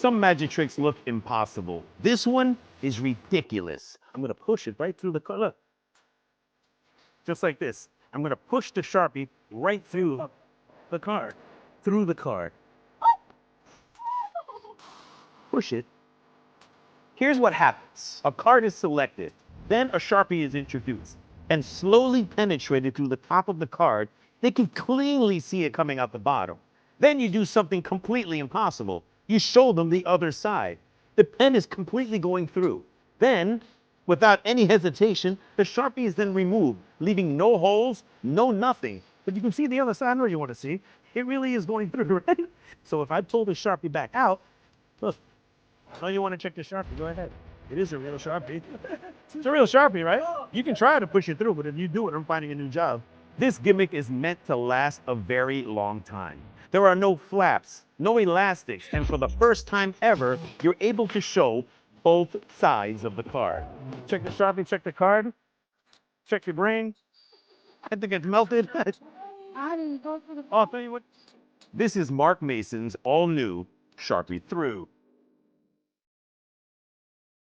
Some magic tricks look impossible. This one is ridiculous. I'm gonna push it right through the card. Look, just like this. I'm gonna push the Sharpie right through the card. Through the card. Push it. Here's what happens. A card is selected. Then a Sharpie is introduced and slowly penetrated through the top of the card. They can clearly see it coming out the bottom. Then you do something completely impossible. You show them the other side. The pen is completely going through. Then, without any hesitation, the Sharpie is then removed, leaving no holes, no nothing. But you can see the other side. I know you want to see. It really is going through, right? So if I pull the Sharpie back out, look. Oh, you want to check the Sharpie? Go ahead. It is a real Sharpie. It's a real Sharpie, right? You can try to push it through, but if you do it, I'm finding a new job. This gimmick is meant to last a very long time. There are no flaps, no elastics, and for the first time ever, you're able to show both sides of the card. Check the Sharpie, check the card, check your brain. I think it's melted. I'll tell you what. This is Mark Mason's all-new Sharpie Thru.